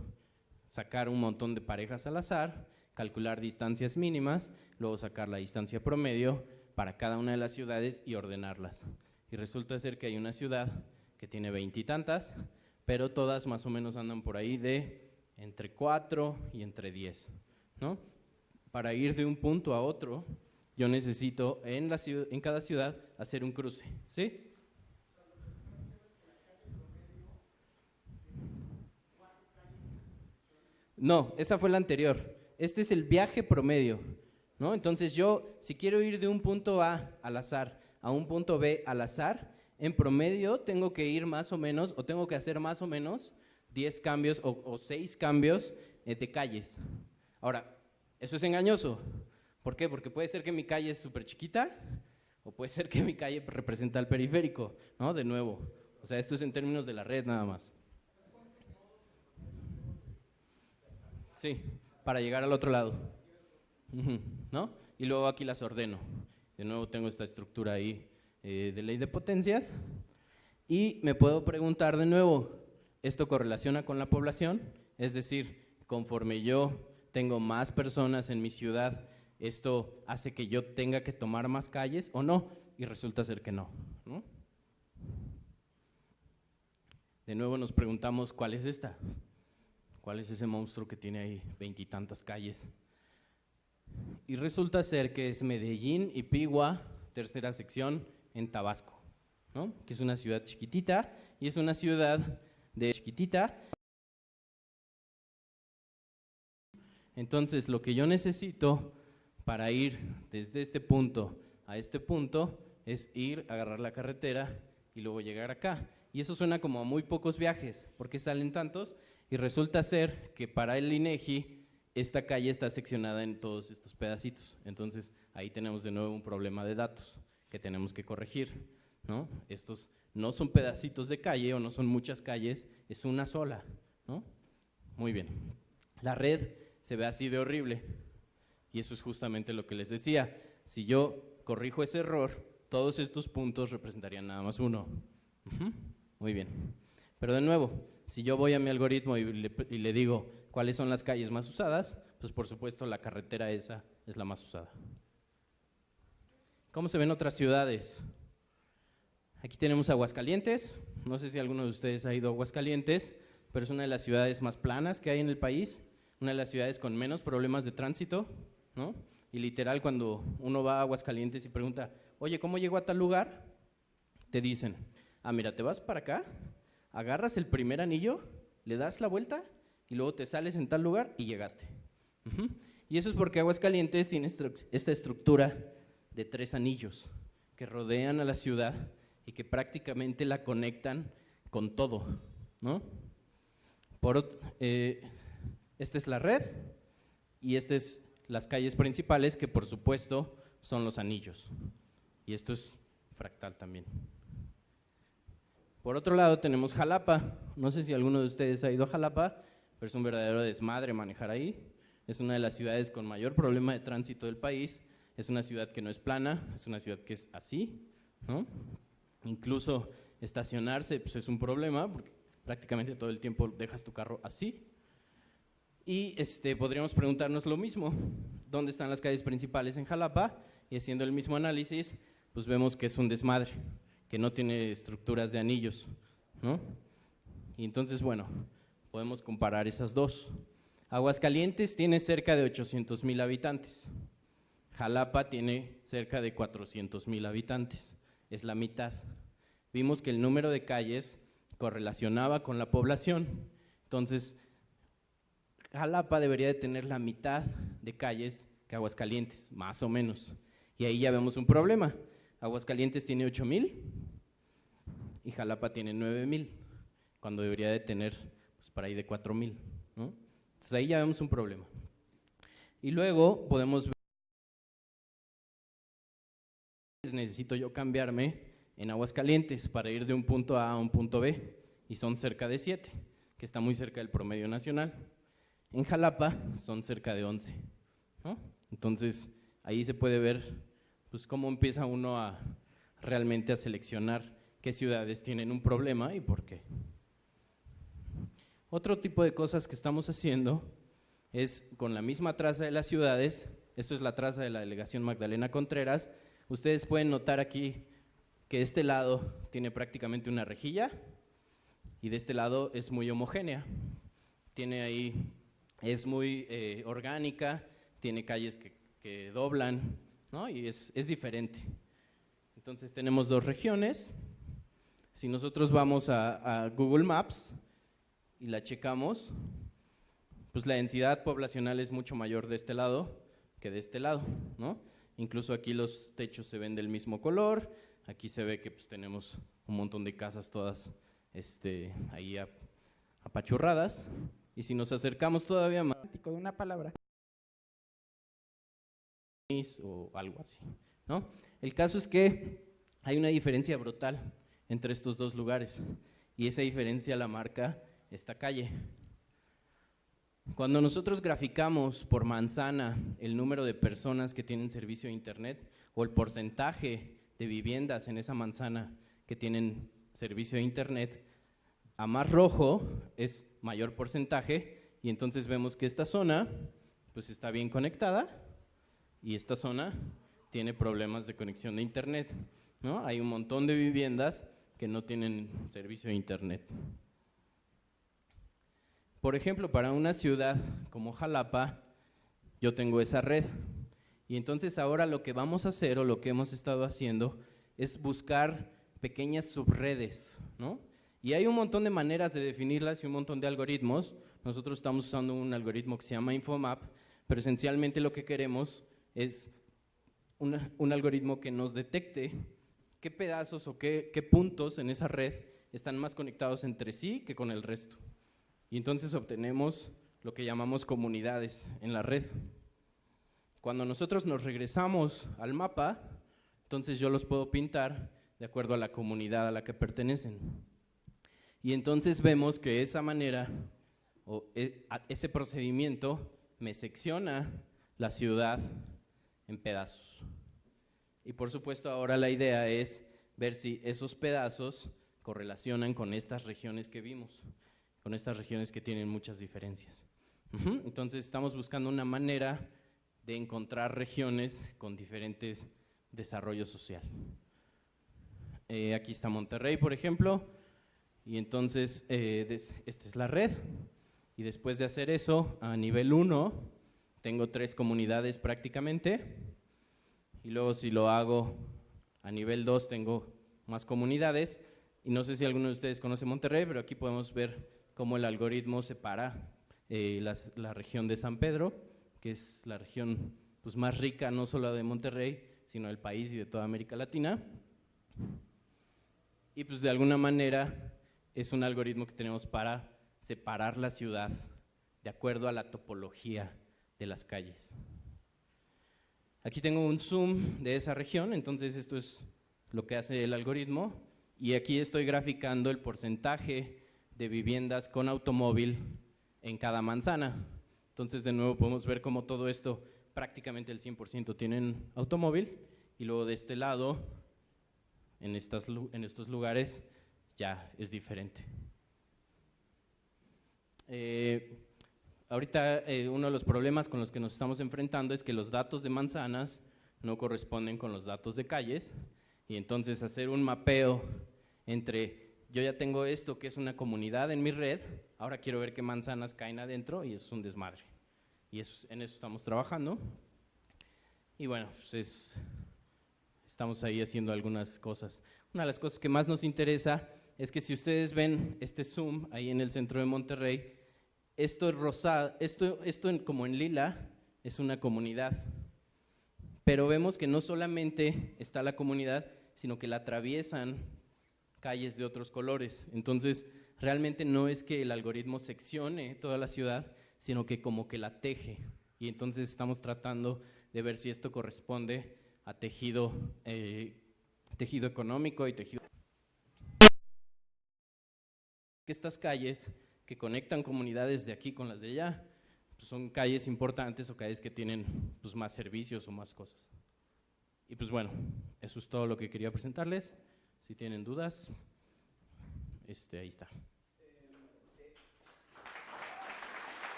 sacar un montón de parejas al azar, calcular distancias mínimas, luego sacar la distancia promedio para cada una de las ciudades y ordenarlas. Y resulta ser que hay una ciudad que tiene 20 y tantas, pero todas más o menos andan por ahí de entre 4 y entre 10, ¿no? Para ir de un punto a otro, yo necesito en cada ciudad hacer un cruce, ¿sí? No, esa fue la anterior. Este es el viaje promedio, ¿no? Entonces yo, si quiero ir de un punto A al azar a un punto B al azar, en promedio tengo que ir más o menos, o tengo que hacer más o menos 10 cambios o 6 cambios de calles. Ahora, eso es engañoso. ¿Por qué? Porque puede ser que mi calle es súper chiquita o puede ser que mi calle representa el periférico, ¿no? De nuevo, o sea, esto es en términos de la red nada más. Sí, para llegar al otro lado, ¿no? Y luego aquí las ordeno. De nuevo tengo esta estructura ahí de ley de potencias y me puedo preguntar de nuevo, ¿esto correlaciona con la población? Es decir, conforme yo tengo más personas en mi ciudad, ¿esto hace que yo tenga que tomar más calles o no? Y resulta ser que no, ¿no? De nuevo nos preguntamos, ¿cuál es esta? ¿Cuál es ese monstruo que tiene ahí 20 y tantas calles? Y resulta ser que es Medellín y Pigua, tercera sección, en Tabasco, ¿no? Que es una ciudad chiquitita y es una ciudad de chiquitita. Entonces, lo que yo necesito para ir desde este punto a este punto es ir, agarrar la carretera y luego llegar acá. Y eso suena como a muy pocos viajes, porque salen tantos, y resulta ser que para el INEGI esta calle está seccionada en todos estos pedacitos. Entonces, ahí tenemos de nuevo un problema de datos que tenemos que corregir, ¿no? Estos no son pedacitos de calle o no son muchas calles, es una sola, ¿no? Muy bien. La red se ve así de horrible y eso es justamente lo que les decía. Si yo corrijo ese error, todos estos puntos representarían nada más uno. Muy bien. Pero de nuevo, si yo voy a mi algoritmo y le digo cuáles son las calles más usadas, pues por supuesto la carretera esa es la más usada. ¿Cómo se ven otras ciudades? Aquí tenemos Aguascalientes. No sé si alguno de ustedes ha ido a Aguascalientes, pero es una de las ciudades más planas que hay en el país, una de las ciudades con menos problemas de tránsito, ¿no? Y literal, cuando uno va a Aguascalientes y pregunta, oye, ¿cómo llego a tal lugar? Te dicen, mira, te vas para acá, agarras el primer anillo, le das la vuelta y luego te sales en tal lugar y llegaste. Y eso es porque Aguascalientes tiene esta estructura de 3 anillos que rodean a la ciudad y que prácticamente la conectan con todo, ¿no? Esta es la red y estas es las calles principales que por supuesto son los anillos. Y esto es fractal también. Por otro lado tenemos Jalapa. No sé si alguno de ustedes ha ido a Jalapa, pero es un verdadero desmadre manejar ahí. Es una de las ciudades con mayor problema de tránsito del país. Es una ciudad que no es plana, es una ciudad que es así, ¿no? Incluso estacionarse pues es un problema, porque prácticamente todo el tiempo dejas tu carro así. Y podríamos preguntarnos lo mismo, ¿dónde están las calles principales en Jalapa? Y haciendo el mismo análisis, pues vemos que es un desmadre, que no tiene estructuras de anillos, ¿no? Y entonces, bueno, podemos comparar esas dos. Aguascalientes tiene cerca de 800,000 habitantes. Jalapa tiene cerca de 400,000 habitantes, es la mitad. Vimos que el número de calles correlacionaba con la población, entonces Jalapa debería de tener la mitad de calles que Aguascalientes, más o menos, y ahí ya vemos un problema. Aguascalientes tiene 8,000 y Jalapa tiene 9,000, cuando debería de tener pues, para ahí de 4,000, ¿no? Entonces ahí ya vemos un problema. Y luego podemos ver, necesito yo cambiarme en Aguascalientes para ir de un punto A a un punto B, y son cerca de 7, que está muy cerca del promedio nacional. En Jalapa son cerca de 11, ¿no? Entonces ahí se puede ver pues, cómo empieza uno a realmente a seleccionar qué ciudades tienen un problema y por qué. Otro tipo de cosas que estamos haciendo es con la misma traza de las ciudades. Esto es la traza de la delegación Magdalena Contreras. Ustedes pueden notar aquí que este lado tiene prácticamente una rejilla y de este lado es muy homogénea. Tiene ahí, es muy orgánica, tiene calles que doblan, ¿no? Y es diferente. Entonces tenemos dos regiones. Si nosotros vamos a Google Maps y la checamos, pues la densidad poblacional es mucho mayor de este lado que de este lado, ¿no? Incluso aquí los techos se ven del mismo color, aquí se ve que pues, tenemos un montón de casas todas ahí apachurradas, y si nos acercamos todavía más de una palabra o algo así, ¿no? El caso es que hay una diferencia brutal entre estos dos lugares, y esa diferencia la marca esta calle. Cuando nosotros graficamos por manzana el número de personas que tienen servicio de internet o el porcentaje de viviendas en esa manzana que tienen servicio de internet, a más rojo es mayor porcentaje, y entonces vemos que esta zona pues está bien conectada y esta zona tiene problemas de conexión de internet, ¿no? Hay un montón de viviendas que no tienen servicio de internet. Por ejemplo, para una ciudad como Jalapa, yo tengo esa red, y entonces ahora lo que vamos a hacer, o lo que hemos estado haciendo, es buscar pequeñas subredes, ¿no? Y hay un montón de maneras de definirlas y un montón de algoritmos. Nosotros estamos usando un algoritmo que se llama Infomap, pero esencialmente lo que queremos es un algoritmo que nos detecte qué pedazos o qué puntos en esa red están más conectados entre sí que con el resto. Y entonces obtenemos lo que llamamos comunidades en la red. Cuando nosotros nos regresamos al mapa, entonces yo los puedo pintar de acuerdo a la comunidad a la que pertenecen. Y entonces vemos que esa manera, o ese procedimiento, me secciona la ciudad en pedazos. Y por supuesto ahora la idea es ver si esos pedazos correlacionan con estas regiones que vimos, con estas regiones que tienen muchas diferencias. Entonces estamos buscando una manera de encontrar regiones con diferentes desarrollos social. Aquí está Monterrey, por ejemplo, y entonces esta es la red, y después de hacer eso, a nivel 1, tengo 3 comunidades prácticamente, y luego si lo hago a nivel 2, tengo más comunidades, y no sé si alguno de ustedes conoce Monterrey, pero aquí podemos ver cómo el algoritmo separa la región de San Pedro, que es la región pues, más rica, no solo de Monterrey, sino del país y de toda América Latina. Y pues de alguna manera es un algoritmo que tenemos para separar la ciudad de acuerdo a la topología de las calles. Aquí tengo un zoom de esa región, entonces esto es lo que hace el algoritmo, y aquí estoy graficando el porcentaje de viviendas con automóvil en cada manzana. Entonces de nuevo podemos ver cómo todo esto, prácticamente el 100% tienen automóvil, y luego de este lado, en estos lugares, ya es diferente. Ahorita uno de los problemas con los que nos estamos enfrentando es que los datos de manzanas no corresponden con los datos de calles, y entonces hacer un mapeo entre yo ya tengo esto que es una comunidad en mi red, ahora quiero ver qué manzanas caen adentro, y eso es un desmadre. Y en eso estamos trabajando. Y bueno, pues estamos ahí haciendo algunas cosas. Una de las cosas que más nos interesa es que si ustedes ven este zoom ahí en el centro de Monterrey, esto rosado, esto como en lila es una comunidad, pero vemos que no solamente está la comunidad, sino que la atraviesan calles de otros colores. Entonces realmente no es que el algoritmo seccione toda la ciudad, sino que como que la teje, y entonces estamos tratando de ver si esto corresponde a tejido económico y tejido. Estas calles que conectan comunidades de aquí con las de allá, pues son calles importantes o calles que tienen pues, más servicios o más cosas. Y pues bueno, eso es todo lo que quería presentarles. Si tienen dudas, ahí está.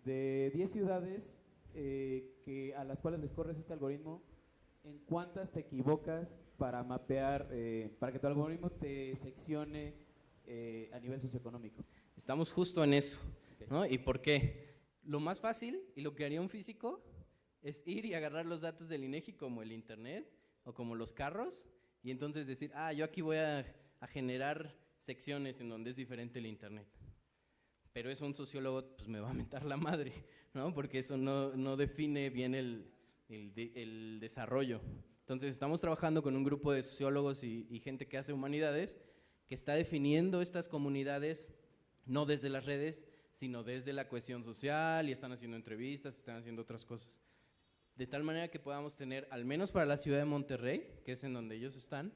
De 10 ciudades a las cuales les corres este algoritmo, ¿en cuántas te equivocas para mapear, para que tu algoritmo te seccione a nivel socioeconómico? Estamos justo en eso, ¿no? ¿Y por qué? Lo más fácil y lo que haría un físico es ir y agarrar los datos del INEGI como el internet o como los carros, y entonces decir, yo aquí voy a generar secciones en donde es diferente el internet. pero eso un sociólogo pues me va a mentar la madre, ¿no? Porque eso no define bien el desarrollo. Entonces estamos trabajando con un grupo de sociólogos y gente que hace humanidades, que está definiendo estas comunidades no desde las redes, sino desde la cohesión social, y están haciendo entrevistas, están haciendo otras cosas. De tal manera que podamos tener, al menos para la ciudad de Monterrey, que es en donde ellos están,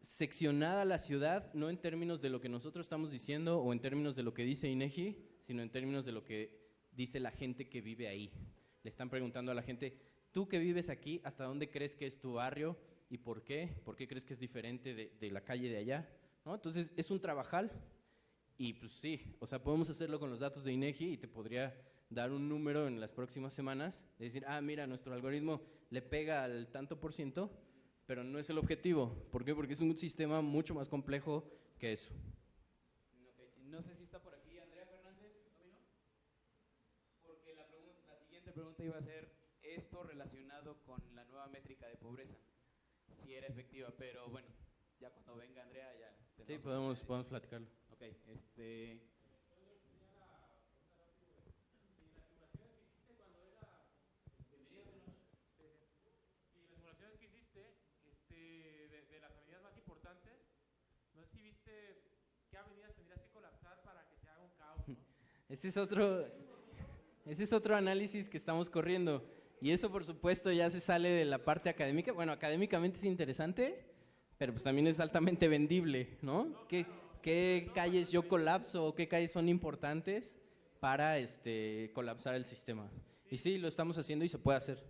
seccionada la ciudad, no en términos de lo que nosotros estamos diciendo o en términos de lo que dice INEGI, sino en términos de lo que dice la gente que vive ahí. Le están preguntando a la gente, tú que vives aquí, ¿hasta dónde crees que es tu barrio y por qué? ¿Por qué crees que es diferente de la calle de allá? ¿No? Entonces es un trabajal y pues sí, o sea, podemos hacerlo con los datos de INEGI y te podría dar un número en las próximas semanas, de decir, mira, nuestro algoritmo le pega al tanto por ciento, pero no es el objetivo. ¿Por qué? Porque es un sistema mucho más complejo que eso. Okay. No sé si está por aquí Andrea Fernández, ¿no vino? Porque la siguiente pregunta iba a ser esto relacionado con la nueva métrica de pobreza, si era efectiva, pero bueno, ya cuando venga Andrea ya... Sí, podemos platicarlo. Ok, de las avenidas más importantes, no sé si viste qué avenidas tendrías que colapsar para que se haga un caos, ¿no? Ese es otro análisis que estamos corriendo. Y eso, por supuesto, ya se sale de la parte académica. Bueno, académicamente es interesante, pero pues también es altamente vendible, ¿no? ¿Qué calles yo colapso o qué calles son importantes para colapsar el sistema? Y sí, lo estamos haciendo y se puede hacer.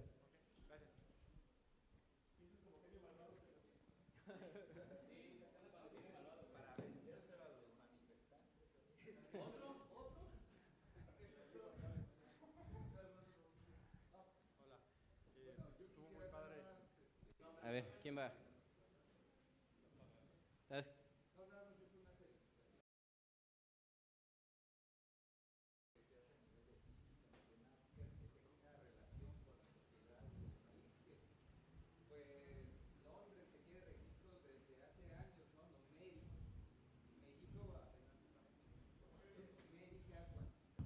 A ver, ¿quién va? ¿Sabes?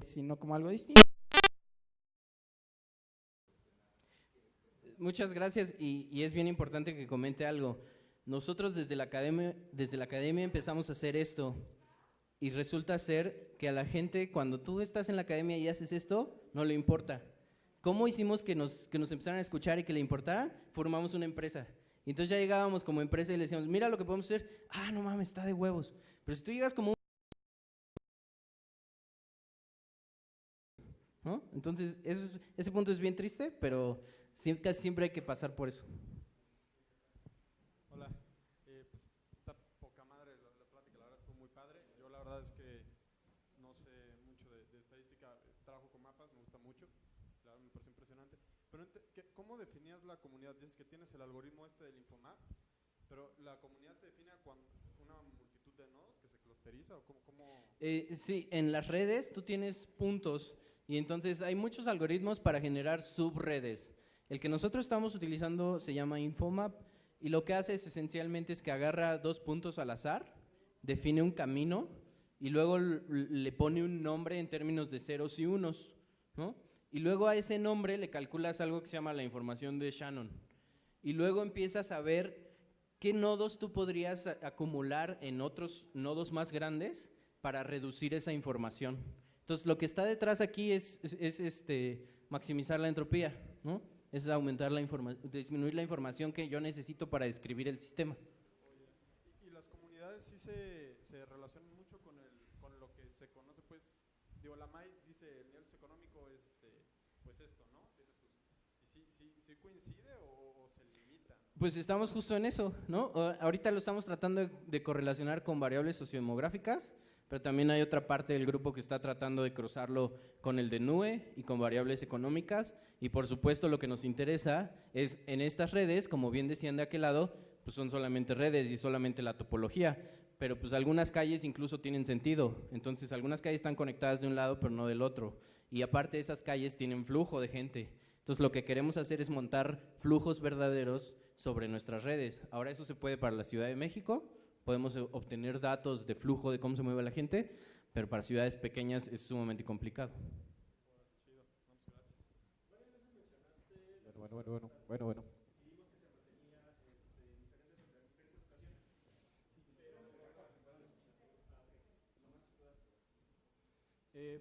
Sino como algo distinto. Muchas gracias y es bien importante que comente algo. Nosotros desde la academia empezamos a hacer esto y resulta ser que a la gente cuando tú estás en la academia y haces esto, no le importa. ¿Cómo hicimos que nos empezaran a escuchar y que le importara? Formamos una empresa. Y entonces ya llegábamos como empresa y le decíamos, mira lo que podemos hacer. No mames, está de huevos. Pero si tú llegas como ¿no? Entonces, ese punto es bien triste, pero casi siempre hay que pasar por eso. Hola, pues, está poca madre la plática, la verdad estuvo muy padre. Yo la verdad es que no sé mucho de estadística, trabajo con mapas, me gusta mucho, la verdad me parece impresionante. Pero ¿cómo definías la comunidad? Dices que tienes el algoritmo del Infonavit, pero ¿la comunidad se define con una multitud de nodos que se clusteriza o cómo? Sí, en las redes tú tienes puntos y entonces hay muchos algoritmos para generar subredes. El que nosotros estamos utilizando se llama Infomap y lo que hace esencialmente es que agarra 2 puntos al azar, define un camino y luego le pone un nombre en términos de ceros y unos, ¿no? Y luego a ese nombre le calculas algo que se llama la información de Shannon. Y luego empiezas a ver qué nodos tú podrías acumular en otros nodos más grandes para reducir esa información. Entonces, lo que está detrás aquí es maximizar la entropía, ¿no? Es aumentar disminuir la información que yo necesito para describir el sistema. ¿Y las comunidades sí se relacionan mucho con lo que se conoce, pues, digo, la MAI dice el nivel socioeconómico es pues esto, ¿no? ¿Sí coincide o se limita? Pues estamos justo en eso, ¿no? Ahorita lo estamos tratando de correlacionar con variables sociodemográficas, pero también hay otra parte del grupo que está tratando de cruzarlo con el de NUE y con variables económicas, y por supuesto lo que nos interesa es en estas redes, como bien decían de aquel lado, pues son solamente redes y solamente la topología, pero pues algunas calles incluso tienen sentido, entonces algunas calles están conectadas de un lado pero no del otro, y aparte esas calles tienen flujo de gente, entonces lo que queremos hacer es montar flujos verdaderos sobre nuestras redes. Ahora eso se puede para la Ciudad de México, podemos obtener datos de flujo de cómo se mueve la gente, pero para ciudades pequeñas es sumamente complicado. Bueno.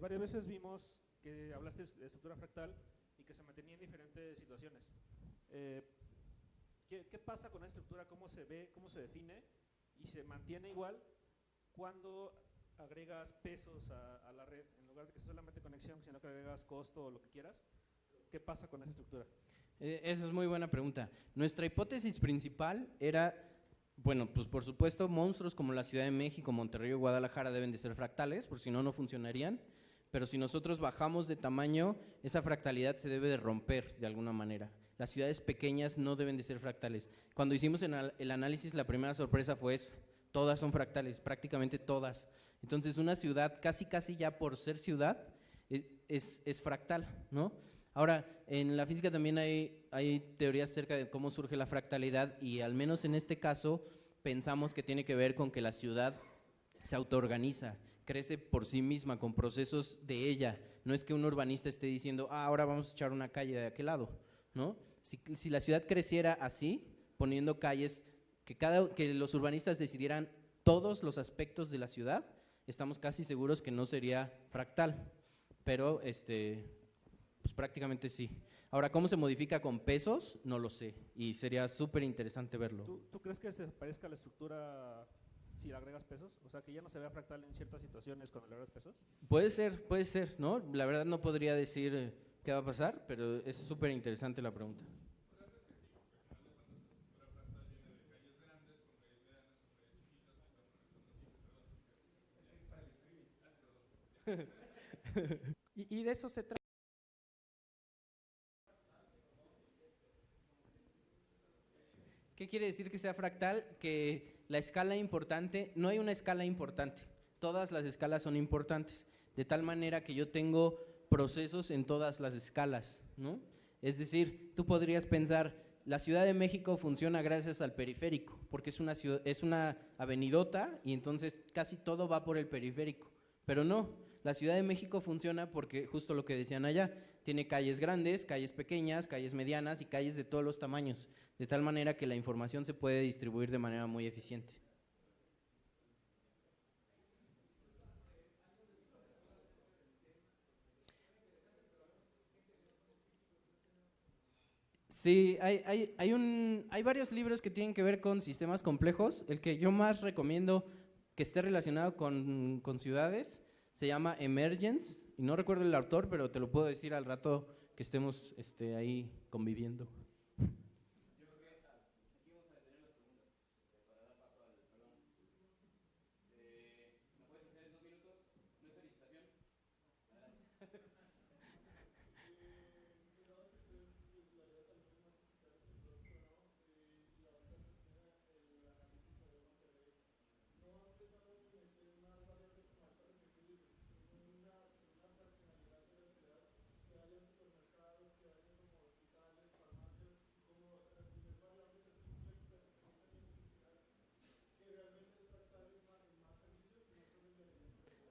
Varias veces vimos que hablaste de estructura fractal y que se mantenía en diferentes situaciones. ¿Qué pasa con la estructura? ¿Cómo se ve? ¿Cómo se define? ¿Y se mantiene igual cuando agregas pesos a la red? En lugar de que sea solamente conexión, sino que agregas costo o lo que quieras. ¿Qué pasa con esa estructura? Esa es muy buena pregunta. Nuestra hipótesis principal era, bueno, pues por supuesto monstruos como la Ciudad de México, Monterrey o Guadalajara deben de ser fractales, por si no, no funcionarían, pero si nosotros bajamos de tamaño, esa fractalidad se debe de romper de alguna manera. Las ciudades pequeñas no deben de ser fractales. Cuando hicimos el análisis, la primera sorpresa fue eso, todas son fractales, prácticamente todas. Entonces una ciudad, casi ya por ser ciudad, es fractal, ¿no? Ahora, en la física también hay teorías acerca de cómo surge la fractalidad y al menos en este caso pensamos que tiene que ver con que la ciudad se autoorganiza, crece por sí misma con procesos de ella. No es que un urbanista esté diciendo, ahora vamos a echar una calle de aquel lado, ¿no? Si la ciudad creciera así, poniendo calles, que los urbanistas decidieran todos los aspectos de la ciudad, estamos casi seguros que no sería fractal, pero pues prácticamente sí. Ahora, ¿cómo se modifica con pesos? No lo sé, y sería súper interesante verlo. ¿Tú crees que se parezca a la estructura si le agregas pesos? O sea, que ya no se vea fractal en ciertas situaciones cuando le agregas pesos. Puede ser, ¿no? La verdad no podría decir qué va a pasar, pero es súper interesante la pregunta. Y de eso se trata. ¿Qué quiere decir que sea fractal? Que la escala importante, no hay una escala importante, todas las escalas son importantes, de tal manera que yo tengo procesos en todas las escalas, ¿no? Es decir, tú podrías pensar, la Ciudad de México funciona gracias al periférico, porque es una avenidota y entonces casi todo va por el periférico, pero no, la Ciudad de México funciona porque justo lo que decían allá, tiene calles grandes, calles pequeñas, calles medianas y calles de todos los tamaños, de tal manera que la información se puede distribuir de manera muy eficiente. Sí, hay varios libros que tienen que ver con sistemas complejos. El que yo más recomiendo que esté relacionado con ciudades se llama Emergence, y no recuerdo el autor, pero te lo puedo decir al rato que estemos ahí conviviendo.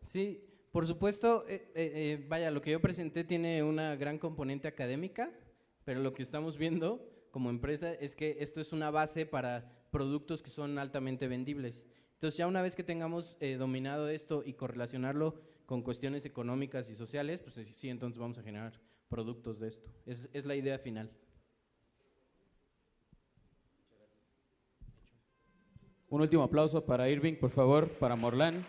Sí, por supuesto, vaya, lo que yo presenté tiene una gran componente académica, pero lo que estamos viendo como empresa es que esto es una base para productos que son altamente vendibles. Entonces ya una vez que tengamos dominado esto y correlacionarlo con cuestiones económicas y sociales, pues sí, entonces vamos a generar productos de esto. Es la idea final. Un último aplauso para Irving, por favor, para Morlan.